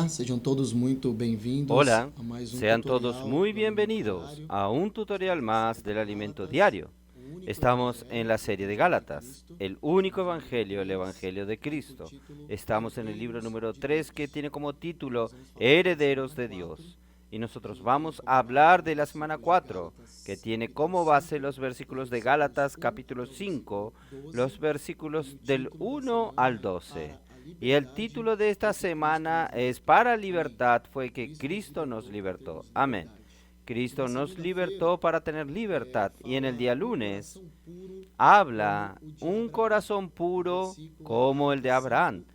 Sejam todos muito bem-vindos. Hola, a mais sean tutorial todos muy do bienvenidos Alimento a un tutorial más del alimento diario. Estamos en la serie de Gálatas, el único evangelio, el evangelio de Cristo. Estamos en el libro número 3 que tiene como título Herederos de Dios. Y nosotros vamos a hablar de la semana 4, que tiene como base los versículos de Gálatas capítulo 5, los versículos del 1 al 12. Y el título de esta semana es Para libertad fue que Cristo nos libertó. Amén. Cristo nos libertó para tener libertad. Y en el día lunes habla un corazón puro como el de Abraham.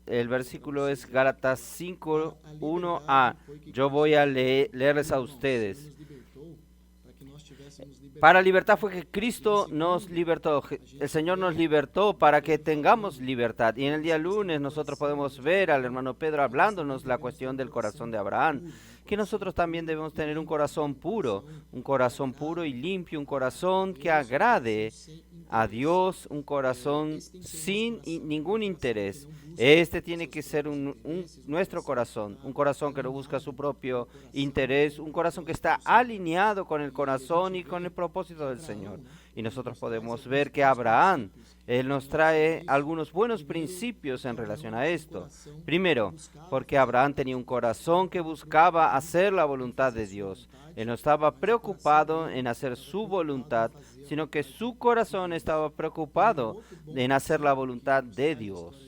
El versículo es Gálatas 5, 1a. Yo voy a leerles a ustedes. Para libertad fue que Cristo nos libertó. El Señor nos libertó para que tengamos libertad. Y en el día lunes nosotros podemos ver al hermano Pedro hablándonos la cuestión del corazón de Abraham, que nosotros también debemos tener un corazón puro y limpio, un corazón que agrade a Dios, un corazón sin ningún interés. Este tiene que ser nuestro corazón, un corazón que no busca su propio interés, un corazón que está alineado con el corazón y con el propósito del Señor. Y nosotros podemos ver que Abraham, él nos trae algunos buenos principios en relación a esto. Primero, porque Abraham tenía un corazón que buscaba hacer la voluntad de Dios. Él no estaba preocupado en hacer su voluntad, sino que su corazón estaba preocupado en hacer la voluntad de Dios.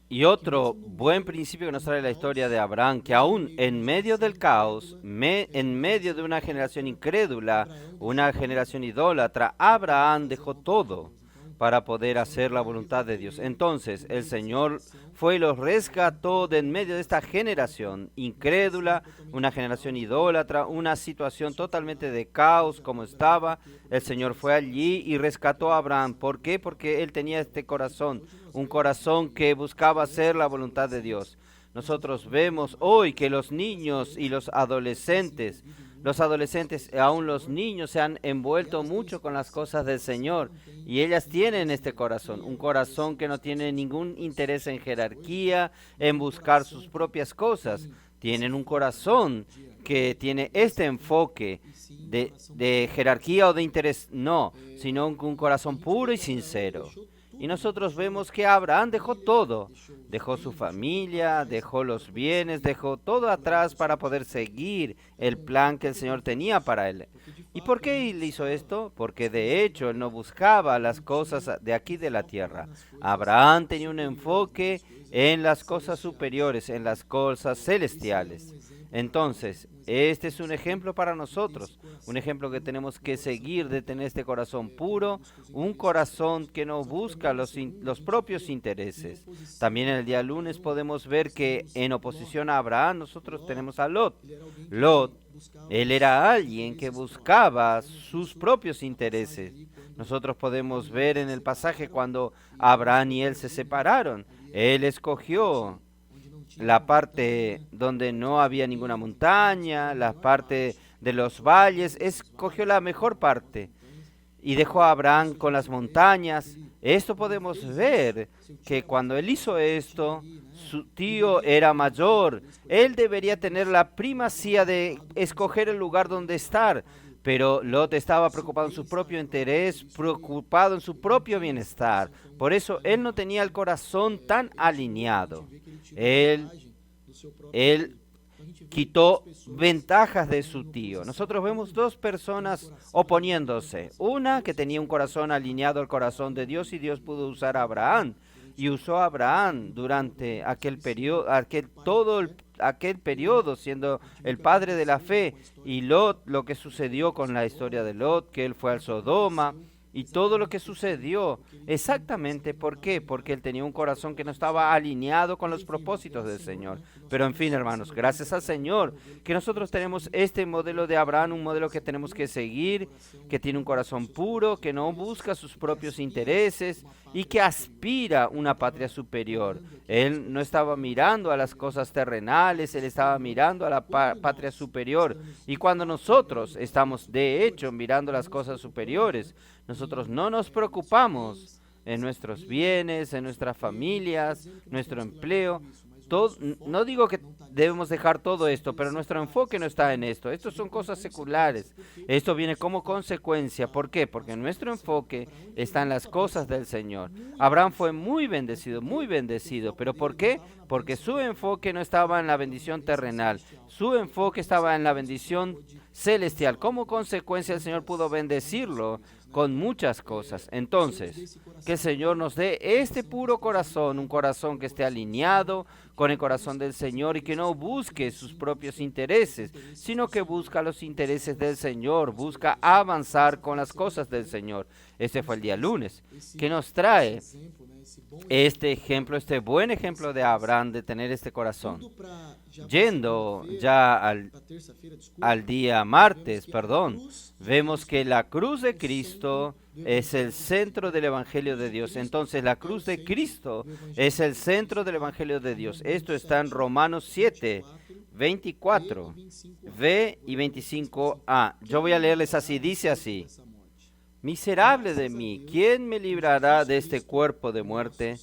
Y otro buen principio que nos trae la historia de Abraham, que aún en medio del caos, en medio de una generación incrédula, una generación idólatra, Abraham dejó todo para poder hacer la voluntad de Dios. Entonces el Señor fue y los rescató de en medio de esta generación incrédula, una generación idólatra, una situación totalmente de caos como estaba. El Señor fue allí y rescató a Abraham. ¿Por qué? Porque él tenía este corazón, un corazón que buscaba hacer la voluntad de Dios. Nosotros vemos hoy que los niños y los adolescentes, aún los niños, se han envuelto mucho con las cosas del Señor, y ellas tienen este corazón, un corazón que no tiene ningún interés en jerarquía, en buscar sus propias cosas. Tienen un corazón que tiene este enfoque de jerarquía o de interés, no, sino un corazón puro y sincero. Y nosotros vemos que Abraham dejó todo, dejó su familia, dejó los bienes, dejó todo atrás para poder seguir el plan que el Señor tenía para él. ¿Y por qué él hizo esto? Porque de hecho él no buscaba las cosas de aquí de la tierra. Abraham tenía un enfoque en las cosas superiores, en las cosas celestiales. Entonces, este es un ejemplo para nosotros, un ejemplo que tenemos que seguir, de tener este corazón puro, un corazón que no busca los propios intereses. También el día lunes podemos ver que en oposición a Abraham nosotros tenemos a Lot. Lot, él era alguien que buscaba sus propios intereses. Nosotros podemos ver en el pasaje cuando Abraham y él se separaron. Él escogió la parte donde no había ninguna montaña, la parte de los valles, escogió la mejor parte y dejó a Abraham con las montañas. Esto podemos ver que cuando él hizo esto, su tío era mayor, él debería tener la primacía de escoger el lugar donde estar, pero Lot estaba preocupado en su propio interés, preocupado en su propio bienestar. Por eso él no tenía el corazón tan alineado. Él quitó ventajas de su tío. Nosotros vemos dos personas oponiéndose. Una que tenía un corazón alineado al corazón de Dios, y Dios pudo usar a Abraham. Y usó a Abraham durante aquel periodo, aquel periodo, siendo el padre de la fe. Y Lot, lo que sucedió con la historia de Lot, que él fue al Sodoma, Y todo lo que sucedió, exactamente, ¿por qué? Porque él tenía un corazón que no estaba alineado con los propósitos del Señor. Pero en fin, hermanos, gracias al Señor que nosotros tenemos este modelo de Abraham, un modelo que tenemos que seguir, que tiene un corazón puro, que no busca sus propios intereses y que aspira a una patria superior. Él no estaba mirando a las cosas terrenales, él estaba mirando a la patria superior. Y cuando nosotros estamos, de hecho, mirando las cosas superiores, nosotros no nos preocupamos en nuestros bienes, en nuestras familias, nuestro empleo. No digo que debemos dejar todo esto, pero nuestro enfoque no está en esto. Estos son cosas seculares. Esto viene como consecuencia. ¿Por qué? Porque nuestro enfoque está en las cosas del Señor. Abraham fue muy bendecido, muy bendecido. ¿Pero por qué? Porque su enfoque no estaba en la bendición terrenal. Su enfoque estaba en la bendición celestial. Como consecuencia, el Señor pudo bendecirlo con muchas cosas. Entonces, que el Señor nos dé este puro corazón, un corazón que esté alineado con el corazón del Señor y que no busque sus propios intereses, sino que busca los intereses del Señor, busca avanzar con las cosas del Señor. Este fue el día lunes, que nos trae este ejemplo, este buen ejemplo de Abraham, de tener este corazón. Yendo ya al día martes, vemos que la cruz de Cristo es el centro del Evangelio de Dios. Entonces, la cruz de Cristo es el centro del Evangelio de Dios. Esto está en Romanos 7, 24, B y 25a. Yo voy a leerles así, dice así: miserable de mí, ¿quién me librará de este cuerpo de muerte?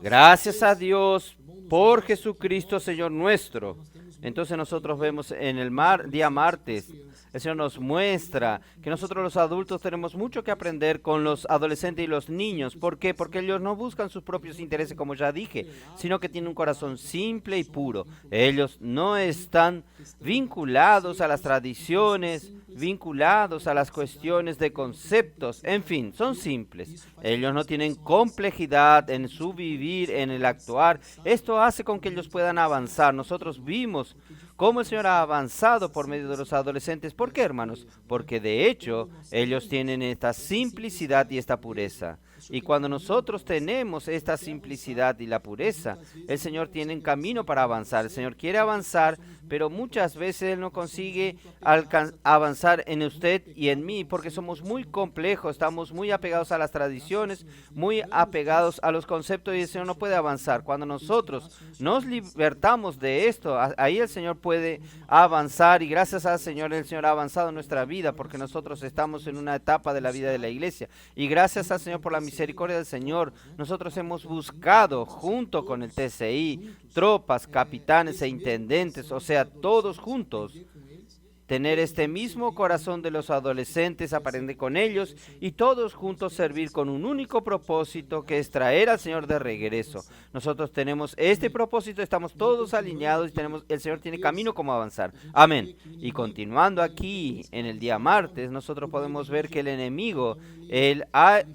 Gracias a Dios por Jesucristo, Señor nuestro. Entonces nosotros vemos en el día martes, el Señor nos muestra que nosotros los adultos tenemos mucho que aprender con los adolescentes y los niños. ¿Por qué? Porque ellos no buscan sus propios intereses, como ya dije, sino que tienen un corazón simple y puro. Ellos no están vinculados a las tradiciones, vinculados a las cuestiones de conceptos, en fin, son simples. Ellos no tienen complejidad en su vivir, en el actuar. Esto hace con que ellos puedan avanzar. Nosotros vimos cómo el Señor ha avanzado por medio de los adolescentes. ¿Por qué, hermanos? Porque de hecho ellos tienen esta simplicidad y esta pureza. Y cuando nosotros tenemos esta simplicidad y la pureza, el Señor tiene un camino para avanzar. El Señor quiere avanzar, pero muchas veces Él no consigue avanzar en usted y en mí, porque somos muy complejos, estamos muy apegados a las tradiciones, muy apegados a los conceptos, y el Señor no puede avanzar. Cuando nosotros nos libertamos de esto, ahí el Señor puede avanzar, y gracias al Señor, el Señor ha avanzado en nuestra vida, porque nosotros estamos en una etapa de la vida de la iglesia, y gracias al Señor por la misericordia del Señor, nosotros hemos buscado junto con el TCI, tropas, capitanes e intendentes, o sea, todos juntos, tener este mismo corazón de los adolescentes, aprender con ellos y todos juntos servir con un único propósito, que es traer al Señor de regreso. Nosotros tenemos este propósito, estamos todos alineados y el Señor tiene camino como avanzar. Amén. Y continuando aquí en el día martes, nosotros podemos ver que el enemigo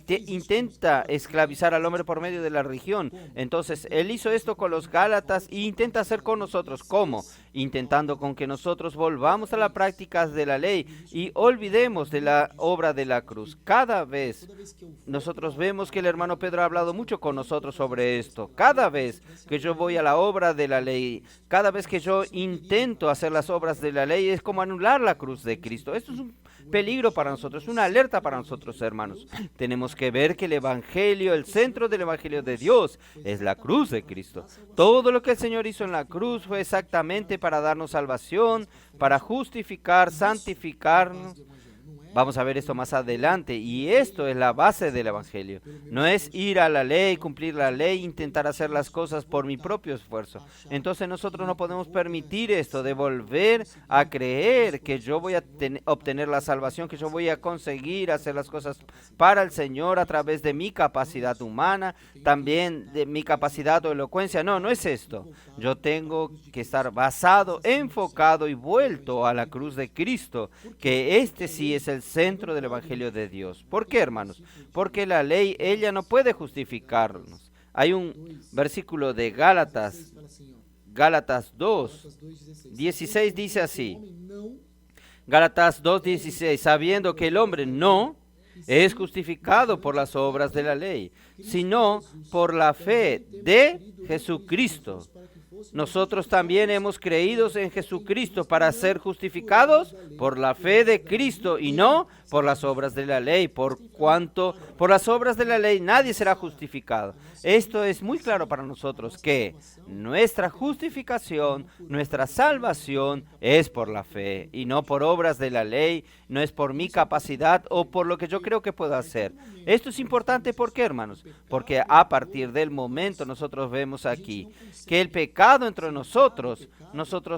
intenta esclavizar al hombre por medio de la religión. Entonces, él hizo esto con los Gálatas e intenta hacer con nosotros. ¿Cómo? Intentando con que nosotros volvamos a las prácticas de la ley y olvidemos de la obra de la cruz. Cada vez nosotros vemos que el hermano Pedro ha hablado mucho con nosotros sobre esto. Cada vez que yo voy a la obra de la ley, cada vez que yo intento hacer las obras de la ley, es como anular la cruz de Cristo. Esto es un peligro para nosotros, una alerta para nosotros, hermanos. Tenemos que ver que el Evangelio, el centro del Evangelio de Dios, es la cruz de Cristo. Todo lo que el Señor hizo en la cruz fue exactamente para darnos salvación, para justificar, santificarnos. Vamos a ver esto más adelante, y esto es la base del Evangelio. No es ir a la ley, cumplir la ley, intentar hacer las cosas por mi propio esfuerzo. Entonces nosotros no podemos permitir esto de volver a creer que yo voy a obtener la salvación, que yo voy a conseguir hacer las cosas para el Señor a través de mi capacidad humana, también de mi capacidad o elocuencia. No, no es esto. Yo tengo que estar basado, enfocado y vuelto a la cruz de Cristo, que este sí es el centro del Evangelio de Dios. ¿Por qué, hermanos? Porque la ley, ella no puede justificarnos. Hay un versículo de Gálatas 2, 16 dice así. Gálatas 2, 16, sabiendo que el hombre no es justificado por las obras de la ley, sino por la fe de Jesucristo. Nosotros también hemos creído en Jesucristo para ser justificados por la fe de Cristo y no por las obras de la ley, por cuanto por las obras de la ley nadie será justificado. Esto es muy claro para nosotros, que nuestra justificación, nuestra salvación es por la fe y no por obras de la ley, no es por mi capacidad o por lo que yo creo que puedo hacer. Esto es importante, ¿por qué, hermanos? Porque a partir del momento nosotros vemos aquí que el pecado entre nosotros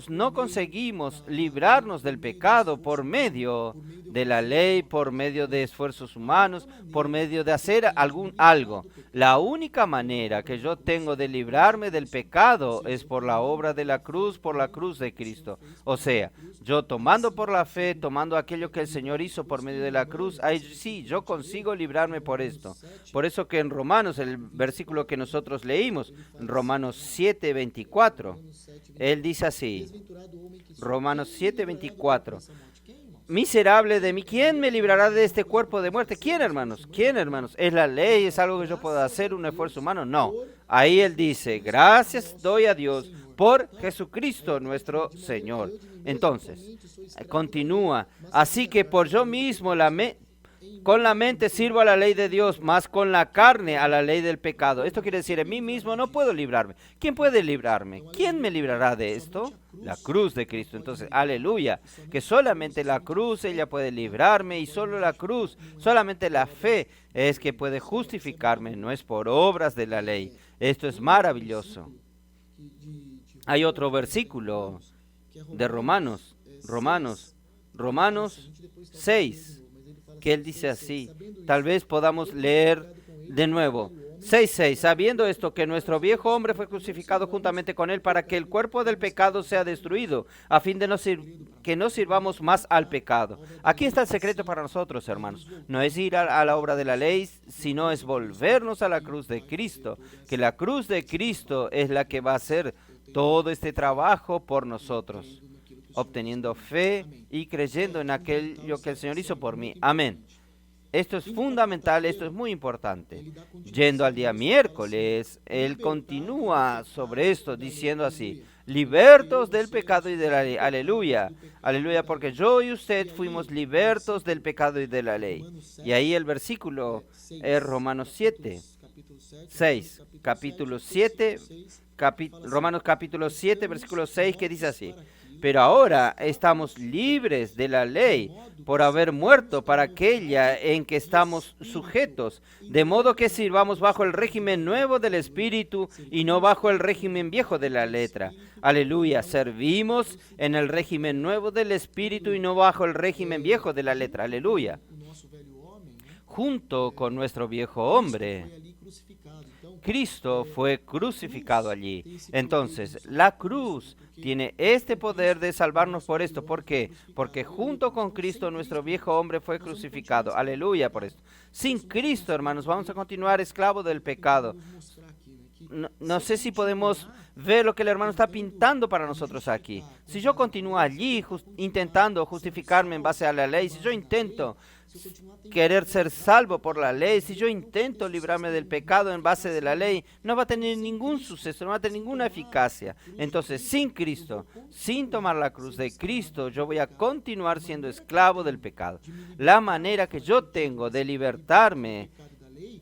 no conseguimos librarnos del pecado por medio de la ley, por medio de esfuerzos humanos, por medio de hacer algo. La única manera que yo tengo de librarme del pecado es por la obra de la cruz, por la cruz de Cristo. O sea, yo tomando por la fe, tomando aquello que el Señor hizo por medio de la cruz, ahí sí, yo consigo librarme por esto. Por eso que en Romanos, el versículo que nosotros leímos, Romanos 7:24, él dice así, Romanos 7:24, miserable de mí, ¿quién me librará de este cuerpo de muerte? ¿Quién, hermanos? ¿Quién, hermanos? ¿Es la ley? ¿Es algo que yo pueda hacer, un esfuerzo humano? No. Ahí él dice, gracias doy a Dios por Jesucristo nuestro Señor. Entonces, continúa, así que por yo mismo con la mente sirvo a la ley de Dios, más con la carne a la ley del pecado. Esto quiere decir, en mí mismo no puedo librarme. ¿Quién puede librarme? ¿Quién me librará de esto? La cruz de Cristo. Entonces, aleluya, que solamente la cruz ella puede librarme y solo la cruz, solamente la fe es que puede justificarme, no es por obras de la ley. Esto es maravilloso. Hay otro versículo de Romanos 6, que él dice así, tal vez podamos leer de nuevo. 6:6, sabiendo esto, que nuestro viejo hombre fue crucificado juntamente con él para que el cuerpo del pecado sea destruido, a fin de que no sirvamos más al pecado. Aquí está el secreto para nosotros, hermanos. No es ir a la obra de la ley, sino es volvernos a la cruz de Cristo, que la cruz de Cristo es la que va a hacer todo este trabajo por nosotros, obteniendo fe y creyendo en aquello que el Señor hizo por mí. Amén. Esto es fundamental, esto es muy importante. Yendo al día miércoles, él continúa sobre esto diciendo así, libertos del pecado y de la ley. Aleluya, aleluya, porque yo y usted fuimos libertos del pecado y de la ley. Y ahí el versículo es Romanos 7:6, Romanos capítulo 7, versículo 6, que dice así, pero ahora estamos libres de la ley por haber muerto para aquella en que estamos sujetos, de modo que sirvamos bajo el régimen nuevo del Espíritu y no bajo el régimen viejo de la letra. Aleluya, servimos en el régimen nuevo del Espíritu y no bajo el régimen viejo de la letra. Aleluya. Junto con nuestro viejo hombre, Cristo fue crucificado allí. Entonces, la cruz tiene este poder de salvarnos por esto. ¿Por qué? Porque junto con Cristo nuestro viejo hombre fue crucificado. Aleluya por esto. Sin Cristo, hermanos, vamos a continuar esclavos del pecado. No sé si podemos ver lo que el hermano está pintando para nosotros aquí. Si yo continúo allí intentando justificarme en base a la ley, si yo intento querer ser salvo por la ley, si yo intento librarme del pecado en base de la ley, no va a tener ningún suceso, no va a tener ninguna eficacia. Entonces, sin Cristo, sin tomar la cruz de Cristo, yo voy a continuar siendo esclavo del pecado. La manera que yo tengo de libertarme,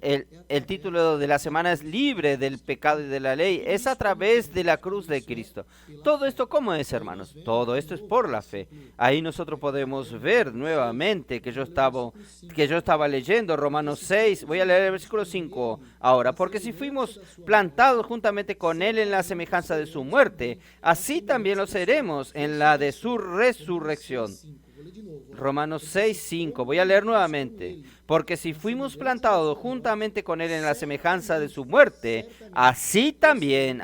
el título de la semana es libre del pecado y de la ley, es a través de la cruz de Cristo. Todo esto, ¿cómo es, hermanos? Todo esto es por la fe. Ahí nosotros podemos ver nuevamente que yo estaba leyendo Romanos 6, voy a leer el versículo 5 ahora, porque si fuimos plantados juntamente con Él en la semejanza de su muerte, así también lo seremos en la de su resurrección. Romanos 6:5, voy a leer nuevamente, porque si fuimos plantados juntamente con Él en la semejanza de su muerte, así también,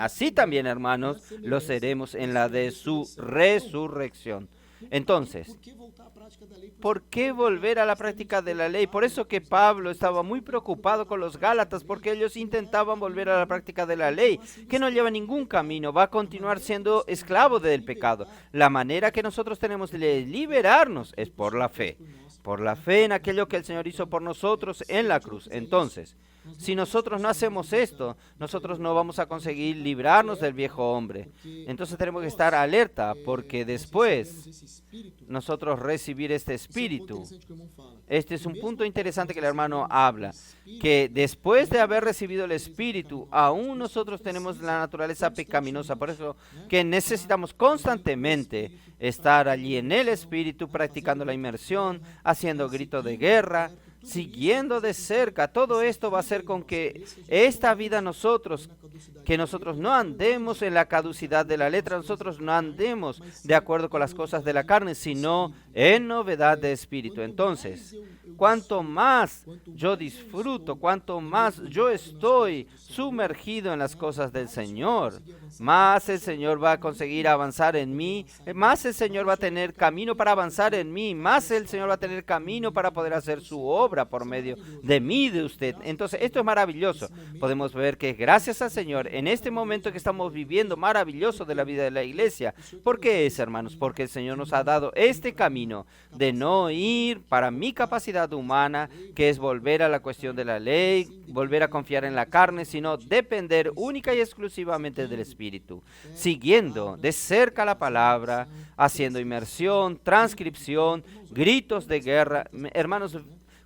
hermanos, lo seremos en la de su resurrección. Entonces, ¿por qué volver a la práctica de la ley? Por eso que Pablo estaba muy preocupado con los Gálatas, porque ellos intentaban volver a la práctica de la ley, que no lleva ningún camino, va a continuar siendo esclavo del pecado. La manera que nosotros tenemos de liberarnos es por la fe. por la fe en aquello que el Señor hizo por nosotros en la cruz. Entonces, si nosotros no hacemos esto, nosotros no vamos a conseguir librarnos del viejo hombre. Entonces tenemos que estar alerta, porque después nosotros recibir este espíritu. Este es un punto interesante que el hermano habla, que después de haber recibido el espíritu, aún nosotros tenemos la naturaleza pecaminosa. Por eso que necesitamos constantemente estar allí en el espíritu, practicando la inmersión, haciendo gritos de guerra, siguiendo de cerca. Todo esto va a hacer con que esta vida que nosotros no andemos en la caducidad de la letra, nosotros no andemos de acuerdo con las cosas de la carne, sino en novedad de espíritu. Entonces, cuanto más yo disfruto, cuanto más yo estoy sumergido en las cosas del Señor, más el Señor va a conseguir avanzar en mí, más el Señor va a tener camino para avanzar en mí, más el Señor va a tener camino para poder hacer su obra por medio de mí, de usted. Entonces, esto es maravilloso. Podemos ver que gracias al Señor, en este momento que estamos viviendo maravilloso de la vida de la iglesia. ¿Por qué es, hermanos? Porque el Señor nos ha dado este camino de no ir para mi capacidad humana, que es volver a la cuestión de la ley, volver a confiar en la carne, sino depender única y exclusivamente del Espíritu, siguiendo de cerca la palabra, haciendo inmersión, transcripción, gritos de guerra. Hermanos,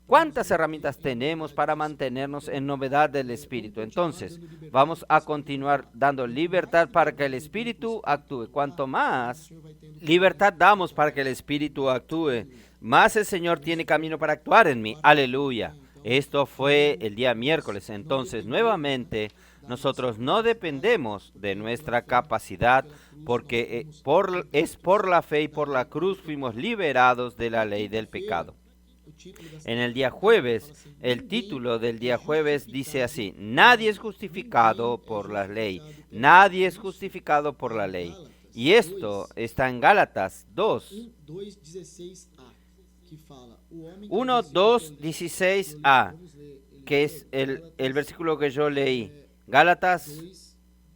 ¿cuántas herramientas tenemos para mantenernos en novedad del Espíritu? Entonces, vamos a continuar dando libertad para que el Espíritu actúe. Cuanto más libertad damos para que el Espíritu actúe, más el Señor tiene camino para actuar en mí. Aleluya. Esto fue el día miércoles. Entonces, nuevamente, nosotros no dependemos de nuestra capacidad, porque es por la fe y por la cruz fuimos liberados de la ley del pecado. En el día jueves, el título del día jueves dice así: nadie es justificado por la ley, nadie es justificado por la ley. Y esto está en Gálatas 1:2:16a, que es el versículo que yo leí. Gálatas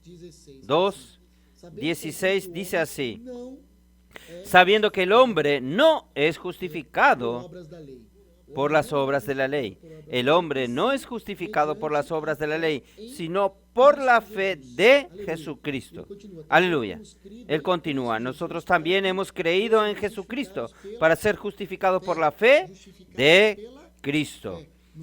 2:16 dice así: sabiendo que el hombre no es justificado por las obras de la ley. El hombre no es justificado por las obras de la ley, sino por la fe de Jesucristo. Aleluya. Él continúa: nosotros también hemos creído en Jesucristo para ser justificados por la fe de Cristo.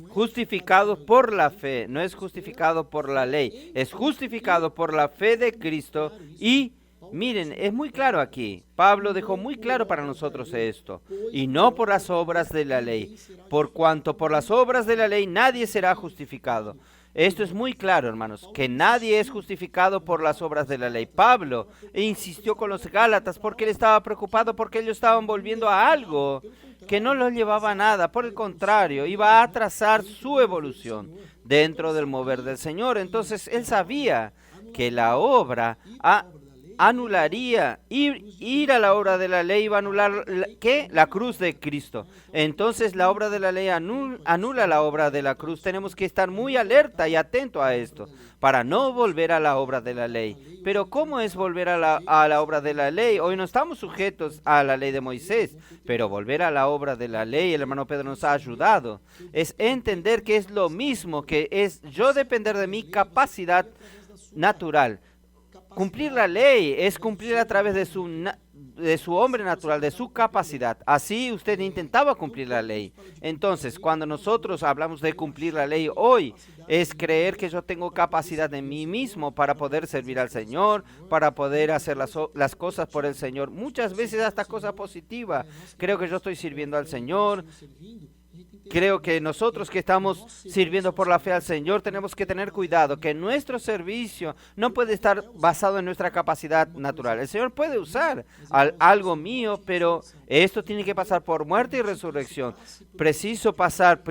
Justificado por la fe, no es justificado por la ley, es justificado por la fe de Cristo. Y miren, es muy claro aquí. Pablo dejó muy claro para nosotros esto. Y no por las obras de la ley, por cuanto por las obras de la ley nadie será justificado. Esto es muy claro, hermanos, que nadie es justificado por las obras de la ley. Pablo insistió con los Gálatas porque él estaba preocupado, porque ellos estaban volviendo a algo que no los llevaba a nada. Por el contrario, iba a atrasar su evolución dentro del mover del Señor. Entonces él sabía que la obra anularía, ir a la obra de la ley iba a anular, ¿qué? La cruz de Cristo. Entonces la obra de la ley anula la obra de la cruz. Tenemos que estar muy alerta y atento a esto, para no volver a la obra de la ley. Pero ¿cómo es volver a la obra de la ley? Hoy no estamos sujetos a la ley de Moisés, pero volver a la obra de la ley, el hermano Pedro nos ha ayudado, es entender que es lo mismo, que es yo depender de mi capacidad natural. Cumplir la ley es cumplir a través de su hombre natural, de su capacidad. Así usted intentaba cumplir la ley. Entonces, cuando nosotros hablamos de cumplir la ley hoy, es creer que yo tengo capacidad en mí mismo para poder servir al Señor, para poder hacer las cosas por el Señor. Muchas veces hasta cosas positivas. Creo que yo estoy sirviendo al Señor. Creo que nosotros que estamos sirviendo por la fe al Señor tenemos que tener cuidado, que nuestro servicio no puede estar basado en nuestra capacidad natural. El Señor puede usar algo mío, pero esto tiene que pasar por muerte y resurrección. Preciso pasar,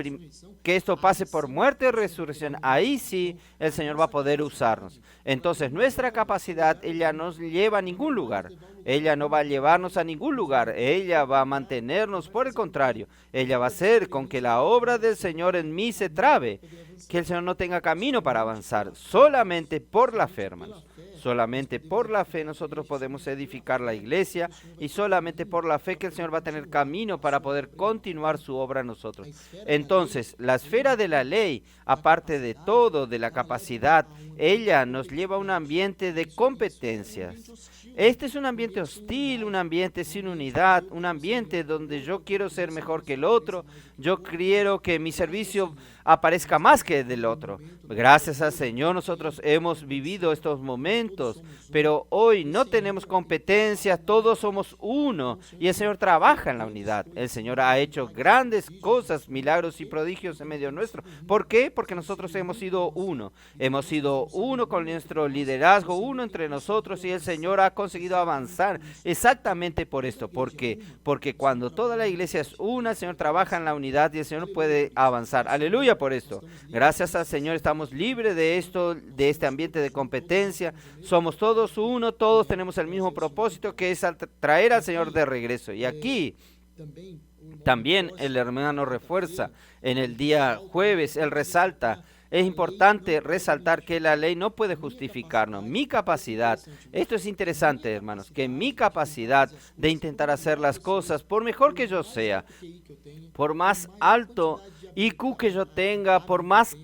que esto pase por muerte y resurrección. Ahí sí el Señor va a poder usarnos. Entonces nuestra capacidad, ella no nos lleva a ningún lugar. Ella no va a llevarnos a ningún lugar. Ella va a mantenernos, por el contrario. Ella va a hacer con que la obra del Señor en mí se trabe, que el Señor no tenga camino para avanzar, solamente por la fe, hermanos. Solamente por la fe nosotros podemos edificar la iglesia y solamente por la fe que el Señor va a tener camino para poder continuar su obra en nosotros. Entonces, la esfera de la ley, aparte de todo, de la capacidad, ella nos lleva a un ambiente de competencias. Este es un ambiente hostil, un ambiente sin unidad, un ambiente donde yo quiero ser mejor que el otro, yo quiero que mi servicio aparezca más que el del otro. Gracias al Señor nosotros hemos vivido estos momentos, pero hoy no tenemos competencias, todos somos uno y el Señor trabaja en la unidad. El Señor ha hecho grandes cosas, milagros y prodigios en medio nuestro. ¿Por qué? Porque nosotros hemos sido uno con nuestro liderazgo, uno entre nosotros, y el Señor ha conseguido avanzar exactamente por esto. ¿Por qué? Porque cuando toda la iglesia es una, el Señor trabaja en la unidad y el Señor puede avanzar. Aleluya por esto. Gracias al Señor estamos libres de esto, de este ambiente de competencia. Somos todos uno, todos tenemos el mismo propósito, que es traer al Señor de regreso. Y aquí también el hermano refuerza, en el día jueves, él resalta, es importante resaltar que la ley no puede justificarnos. Mi capacidad, esto es interesante, hermanos, que mi capacidad de intentar hacer las cosas, por mejor que yo sea, por más alto IQ que yo tenga, por más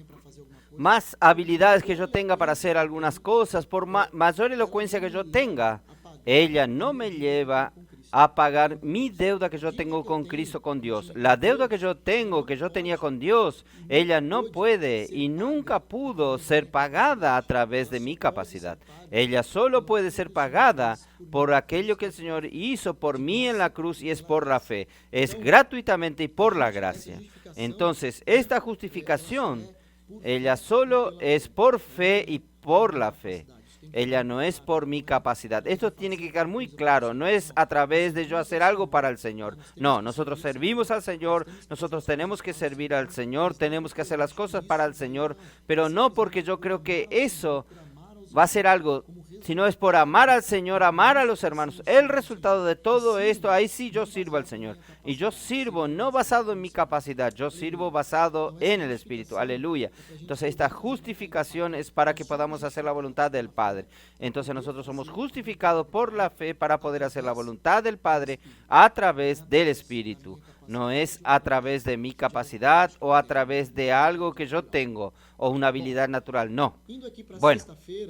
habilidades que yo tenga para hacer algunas cosas, por mayor elocuencia que yo tenga, ella no me lleva a pagar mi deuda que yo tengo con Cristo, con Dios. La deuda que yo tengo, que yo tenía con Dios, ella no puede y nunca pudo ser pagada a través de mi capacidad. Ella solo puede ser pagada por aquello que el Señor hizo por mí en la cruz, y es por la fe. Es gratuitamente y por la gracia. Entonces, esta justificación, ella solo es por fe y por la fe. Ella no es por mi capacidad. Esto tiene que quedar muy claro. No es a través de yo hacer algo para el Señor. No, nosotros servimos al Señor. Nosotros tenemos que servir al Señor. Tenemos que hacer las cosas para el Señor. Pero no porque yo creo que eso va a ser algo, sino es por amar al Señor, amar a los hermanos. El resultado de todo esto, ahí sí yo sirvo al Señor. Y yo sirvo no basado en mi capacidad, yo sirvo basado en el Espíritu. Aleluya. Entonces esta justificación es para que podamos hacer la voluntad del Padre. Entonces nosotros somos justificados por la fe para poder hacer la voluntad del Padre a través del Espíritu. No es a través de mi capacidad o a través de algo que yo tengo o una habilidad natural, no. Bueno,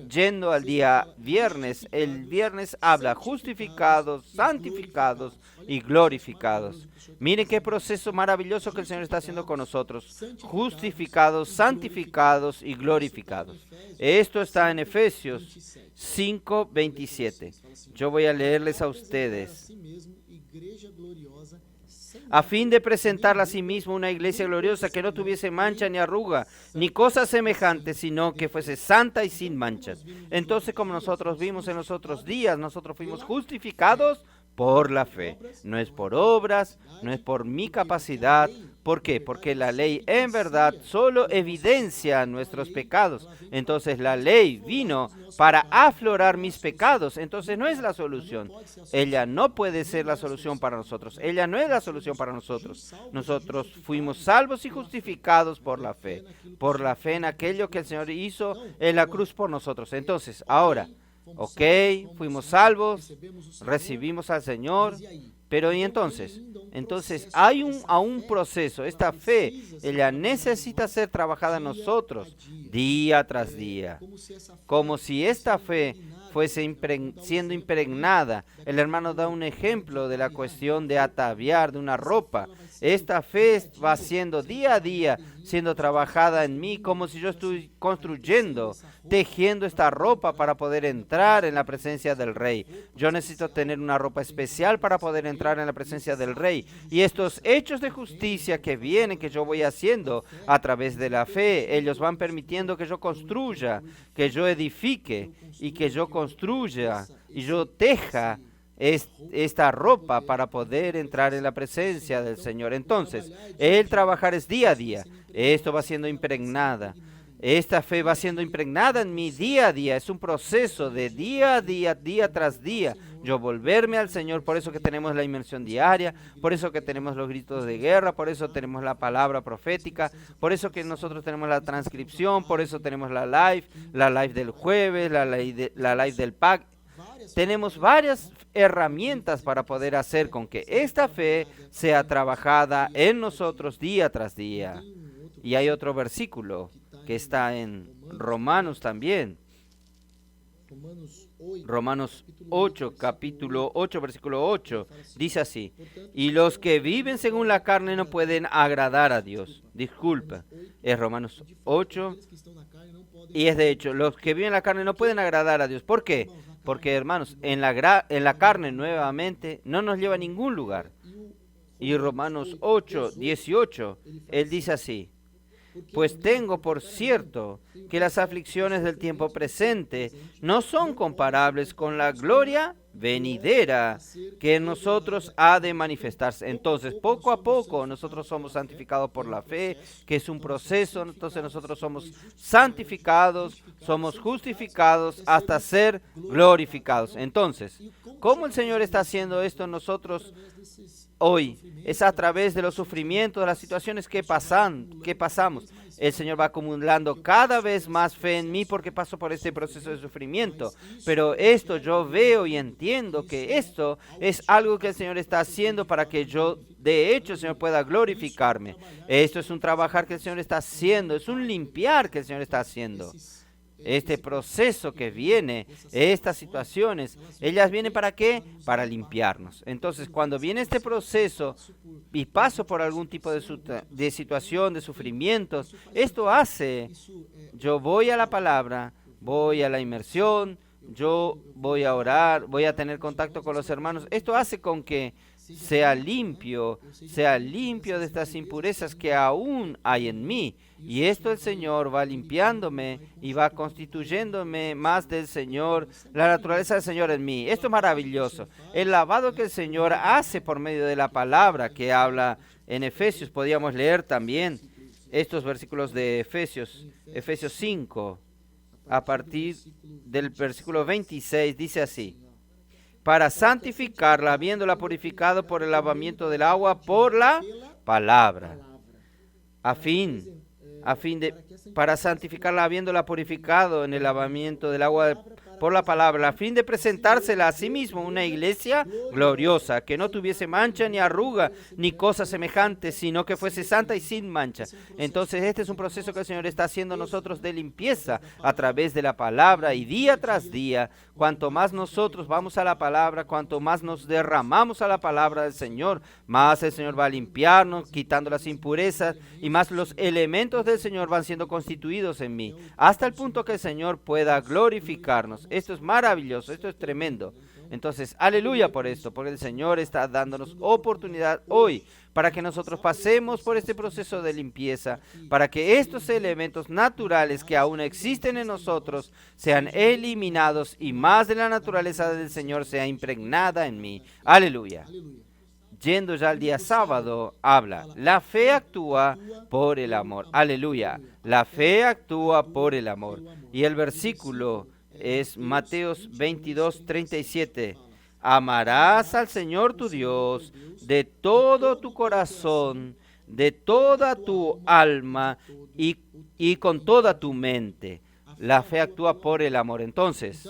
yendo al día viernes, el viernes habla justificados, santificados y glorificados. Miren qué proceso maravilloso que el Señor está haciendo con nosotros. Justificados, santificados y glorificados. Esto está en Efesios 5:27. Yo voy a leerles a ustedes. A fin de presentarla a sí mismo una iglesia gloriosa que no tuviese mancha ni arruga, ni cosa semejante, sino que fuese santa y sin manchas. Entonces, como nosotros vimos en los otros días, nosotros fuimos justificados por la fe. No es por obras, no es por mi capacidad. ¿Por qué? Porque la ley en verdad solo evidencia nuestros pecados. Entonces la ley vino para aflorar mis pecados. Entonces no es la solución. Ella no puede ser la solución para nosotros. Ella no es la solución para nosotros. Nosotros fuimos salvos y justificados por la fe. Por la fe en aquello que el Señor hizo en la cruz por nosotros. Entonces, ahora, ok, fuimos salvos, recibimos al Señor, pero ¿y entonces? Entonces hay un proceso. Esta fe, ella necesita ser trabajada en nosotros día tras día, como si esta fe fuese siendo impregnada. El hermano da un ejemplo de la cuestión de ataviar, de una ropa. Esta fe va siendo día a día, siendo trabajada en mí, como si yo estoy construyendo, tejiendo esta ropa para poder entrar en la presencia del Rey. Yo necesito tener una ropa especial para poder entrar en la presencia del Rey. Y estos hechos de justicia que vienen, que yo voy haciendo a través de la fe, ellos van permitiendo que yo construya, que yo edifique y que yo construya y yo teja esta ropa para poder entrar en la presencia del Señor. Entonces, el trabajar es día a día. Esto va siendo impregnada. Esta fe va siendo impregnada en mí día a día. Es un proceso de día a día, día tras día. Yo volverme al Señor. Por eso que tenemos la inmersión diaria. Por eso que tenemos los gritos de guerra. Por eso tenemos la palabra profética. Por eso que nosotros tenemos la transcripción. Por eso tenemos la live del jueves, la live del PAC. Tenemos varias herramientas para poder hacer con que esta fe sea trabajada en nosotros día tras día. Y hay otro versículo que está en Romanos también. Romanos 8, capítulo 8, versículo 8, dice así: y los que viven según la carne no pueden agradar a Dios. Disculpa, es Romanos 8, y es de hecho, los que viven en la carne no pueden agradar a Dios. ¿Por qué? Porque, hermanos, en la carne nuevamente no nos lleva a ningún lugar. Y Romanos 8, 18, él dice así: pues tengo por cierto que las aflicciones del tiempo presente no son comparables con la gloria venidera que en nosotros ha de manifestarse. Entonces, poco a poco nosotros somos santificados por la fe, que es un proceso. Entonces nosotros somos santificados, somos justificados hasta ser glorificados. Entonces, ¿cómo el Señor está haciendo esto en nosotros hoy? Es a través de los sufrimientos, de las situaciones que pasamos. El Señor va acumulando cada vez más fe en mí porque paso por este proceso de sufrimiento. Pero esto yo veo y entiendo que esto es algo que el Señor está haciendo para que yo, de hecho, el Señor pueda glorificarme. Esto es un trabajar que el Señor está haciendo, es un limpiar que el Señor está haciendo. Este proceso que viene, estas situaciones, ellas vienen ¿para qué? Para limpiarnos. Entonces, cuando viene este proceso y paso por algún tipo de situación, de sufrimientos, esto hace, yo voy a la palabra, voy a la inmersión, yo voy a orar, voy a tener contacto con los hermanos. Esto hace con que sea limpio de estas impurezas que aún hay en mí. Y esto el Señor va limpiándome y va constituyéndome más del Señor, la naturaleza del Señor en mí. Esto es maravilloso. El lavado que el Señor hace por medio de la palabra que habla en Efesios. Podríamos leer también estos versículos de Efesios 5, a partir del versículo 26, dice así: para santificarla, habiéndola purificado por el lavamiento del agua por la palabra, para santificarla, habiéndola purificado en el lavamiento del agua por la palabra, a fin de presentársela a sí mismo una iglesia gloriosa, que no tuviese mancha ni arruga ni cosa semejante, sino que fuese santa y sin mancha. Entonces este es un proceso que el Señor está haciendo nosotros de limpieza a través de la palabra, y día tras día, cuanto más nosotros vamos a la palabra, cuanto más nos derramamos a la palabra del Señor, más el Señor va a limpiarnos, quitando las impurezas, y más los elementos del Señor van siendo constituidos en mí, hasta el punto que el Señor pueda glorificarnos. Esto es maravilloso, esto es tremendo. Entonces, aleluya por esto, porque el Señor está dándonos oportunidad hoy para que nosotros pasemos por este proceso de limpieza, para que estos elementos naturales que aún existen en nosotros sean eliminados y más de la naturaleza del Señor sea impregnada en mí. Aleluya. Yendo ya al día sábado, habla: la fe actúa por el amor. Aleluya. La fe actúa por el amor. Y el versículo es Mateos 22, 37. Amarás al Señor tu Dios de todo tu corazón, de toda tu alma y con toda tu mente. La fe actúa por el amor. Entonces,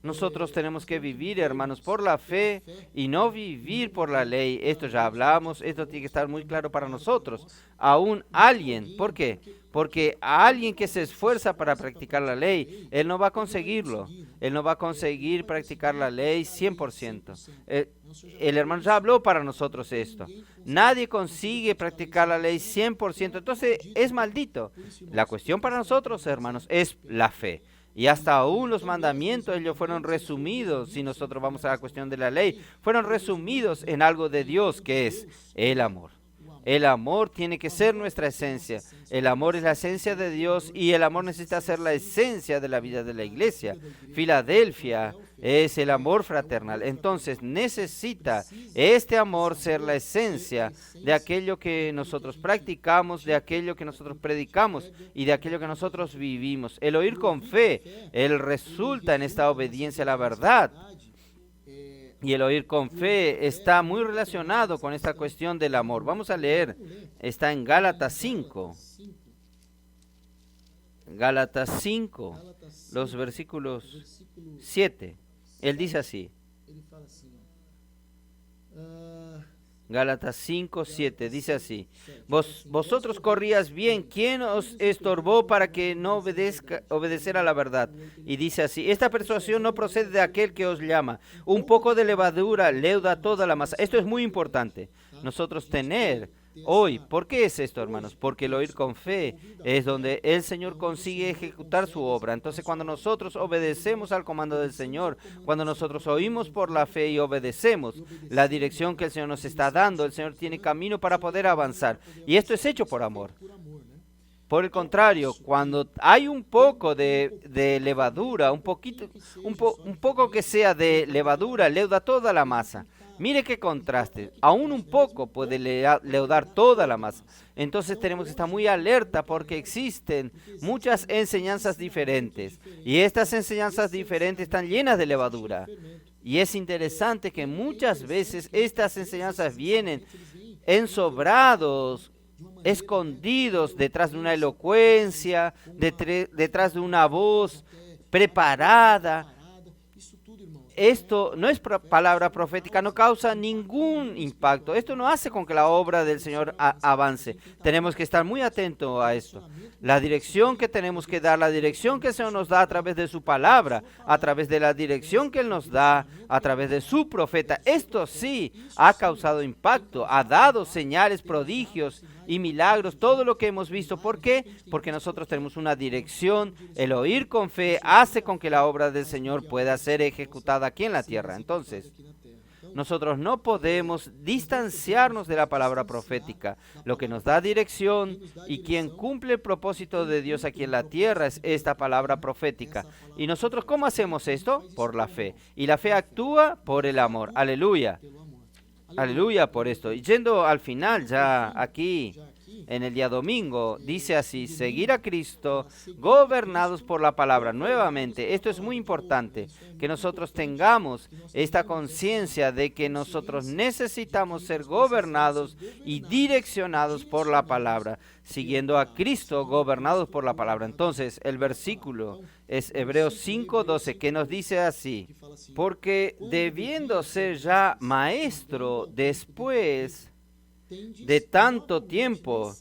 nosotros tenemos que vivir, hermanos, por la fe y no vivir por la ley. Esto ya hablamos, esto tiene que estar muy claro para nosotros. Aún alguien, ¿por qué? Porque a alguien que se esfuerza para practicar la ley, él no va a conseguirlo. Él no va a conseguir practicar la ley 100%. El hermano ya habló para nosotros esto. Nadie consigue practicar la ley 100%, entonces es maldito. La cuestión para nosotros, hermanos, es la fe. Y hasta aún los mandamientos, ellos fueron resumidos, si nosotros vamos a la cuestión de la ley, fueron resumidos en algo de Dios, que es el amor. El amor tiene que ser nuestra esencia. El amor es la esencia de Dios y el amor necesita ser la esencia de la vida de la iglesia. Filadelfia es el amor fraternal. Entonces necesita este amor ser la esencia de aquello que nosotros practicamos, de aquello que nosotros predicamos y de aquello que nosotros vivimos. El oír con fe, él resulta en esta obediencia a la verdad. Y el oír con fe está muy relacionado con esta cuestión del amor. Vamos a leer, está en Gálatas 5. Gálatas 5, los versículos 7. Él dice así. Gálatas 5, 7, dice así: vosotros corríais bien, ¿quién os estorbó para que no obedecer a la verdad? Y dice así: esta persuasión no procede de aquel que os llama. Un poco de levadura leuda toda la masa. Esto es muy importante. Nosotros tener hoy, ¿por qué es esto, hermanos? Porque el oír con fe es donde el Señor consigue ejecutar su obra. Entonces, cuando nosotros obedecemos al comando del Señor, cuando nosotros oímos por la fe y obedecemos la dirección que el Señor nos está dando, el Señor tiene camino para poder avanzar. Y esto es hecho por amor. Por el contrario, cuando hay un poco de levadura, un poco que sea de levadura, leuda toda la masa. Mire qué contraste, aún un poco puede leudar toda la masa. Entonces tenemos que estar muy alerta porque existen muchas enseñanzas diferentes y estas enseñanzas diferentes están llenas de levadura. Y es interesante que muchas veces estas enseñanzas vienen ensobrados, escondidos detrás de una elocuencia, detrás de una voz preparada. Esto no es palabra profética, no causa ningún impacto. Esto no hace con que la obra del Señor avance. Tenemos que estar muy atentos a esto. La dirección que tenemos que dar, la dirección que el Señor nos da a través de su palabra, a través de la dirección que Él nos da, a través de su profeta, esto sí ha causado impacto, ha dado señales, prodigios y milagros, todo lo que hemos visto. ¿Por qué? Porque nosotros tenemos una dirección. El oír con fe hace con que la obra del Señor pueda ser ejecutada aquí en la tierra. Entonces, nosotros no podemos distanciarnos de la palabra profética. Lo que nos da dirección y quien cumple el propósito de Dios aquí en la tierra es esta palabra profética. ¿Y nosotros cómo hacemos esto? Por la fe. Y la fe actúa por el amor. Aleluya. Aleluya por esto. Y yendo al final, ya aquí en el día domingo, dice así: seguir a Cristo, gobernados por la palabra. Nuevamente, esto es muy importante, que nosotros tengamos esta conciencia de que nosotros necesitamos ser gobernados y direccionados por la palabra, siguiendo a Cristo, gobernados por la palabra. Entonces, el versículo es Hebreos 5:12, que nos dice así: porque debiendo ser ya maestro después de tanto tiempo,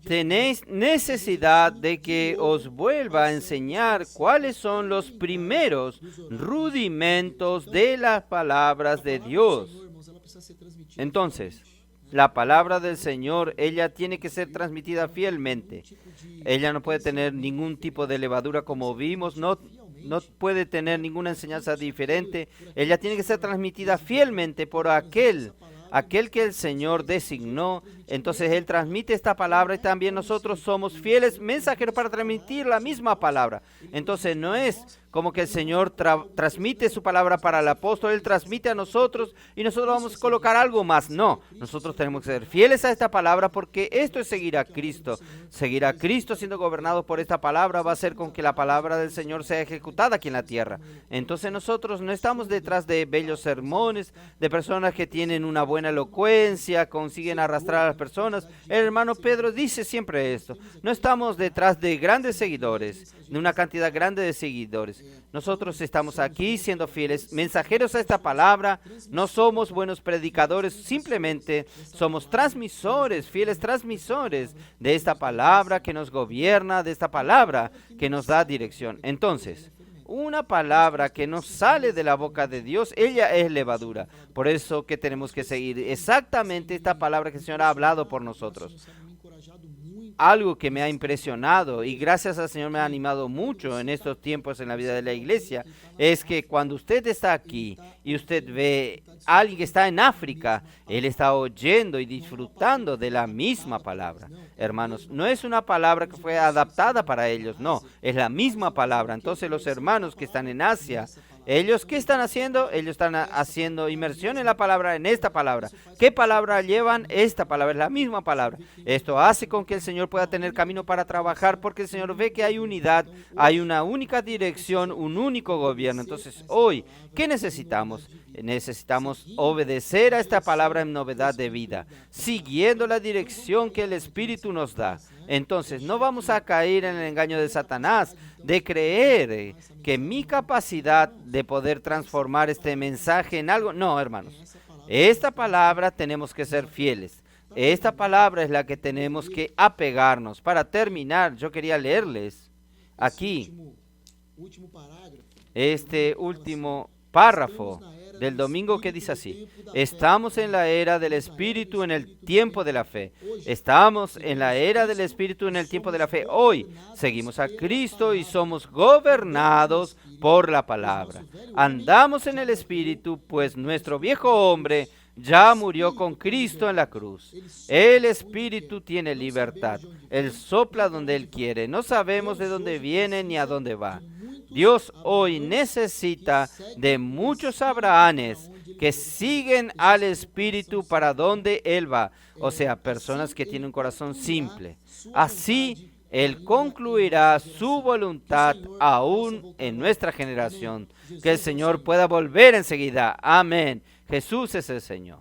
tenéis necesidad de que os vuelva a enseñar cuáles son los primeros rudimentos de las palabras de Dios. Entonces, la palabra del Señor, ella tiene que ser transmitida fielmente. Ella no puede tener ningún tipo de levadura, como vimos, no puede tener ninguna enseñanza diferente. Ella tiene que ser transmitida fielmente por aquel que el Señor designó. Entonces Él transmite esta palabra y también nosotros somos fieles mensajeros para transmitir la misma palabra. Entonces no es como que el Señor transmite su palabra para el apóstol, Él transmite a nosotros y nosotros vamos a colocar algo más. No, nosotros tenemos que ser fieles a esta palabra porque esto es seguir a Cristo. Seguir a Cristo siendo gobernados por esta palabra va a hacer con que la palabra del Señor sea ejecutada aquí en la tierra. Entonces nosotros no estamos detrás de bellos sermones, de personas que tienen una buena elocuencia, consiguen arrastrar a las personas. El hermano Pedro dice siempre esto: no estamos detrás de grandes seguidores, de una cantidad grande de seguidores. Nosotros estamos aquí siendo fieles mensajeros a esta palabra. No somos buenos predicadores, simplemente somos transmisores, fieles transmisores de esta palabra que nos gobierna, de esta palabra que nos da dirección. Entonces, una palabra que nos sale de la boca de Dios, ella es levadura. Por eso que tenemos que seguir exactamente esta palabra que el Señor ha hablado por nosotros. Algo que me ha impresionado y gracias al Señor me ha animado mucho en estos tiempos en la vida de la iglesia, es que cuando usted está aquí y usted ve a alguien que está en África, él está oyendo y disfrutando de la misma palabra. Hermanos, no es una palabra que fue adaptada para ellos, no, es la misma palabra. Entonces los hermanos que están en Asia, ¿Ellos qué están haciendo? Ellos están haciendo inmersión en la palabra, en esta palabra. ¿Qué palabra llevan? Esta palabra, es la misma palabra. Esto hace con que el Señor pueda tener camino para trabajar, porque el Señor ve que hay unidad, hay una única dirección, un único gobierno. Entonces, hoy, ¿qué necesitamos? Necesitamos obedecer a esta palabra en novedad de vida, siguiendo la dirección que el Espíritu nos da. Entonces, no vamos a caer en el engaño de Satanás, de creer que mi capacidad de poder transformar este mensaje en algo. No, hermanos, esta palabra tenemos que ser fieles. Esta palabra es la que tenemos que apegarnos. Para terminar, yo quería leerles aquí este último párrafo del domingo que dice así: estamos en la era del Espíritu en el tiempo de la fe. Estamos en la era del Espíritu en el tiempo de la fe. Hoy seguimos a Cristo y somos gobernados por la palabra. Andamos en el Espíritu, pues nuestro viejo hombre ya murió con Cristo en la cruz. El Espíritu tiene libertad. Él sopla donde Él quiere. No sabemos de dónde viene ni a dónde va. Dios hoy necesita de muchos Abrahames que siguen al Espíritu para donde Él va. O sea, personas que tienen un corazón simple. Así, Él concluirá su voluntad aún en nuestra generación. Que el Señor pueda volver enseguida. Amén. Jesús es el Señor.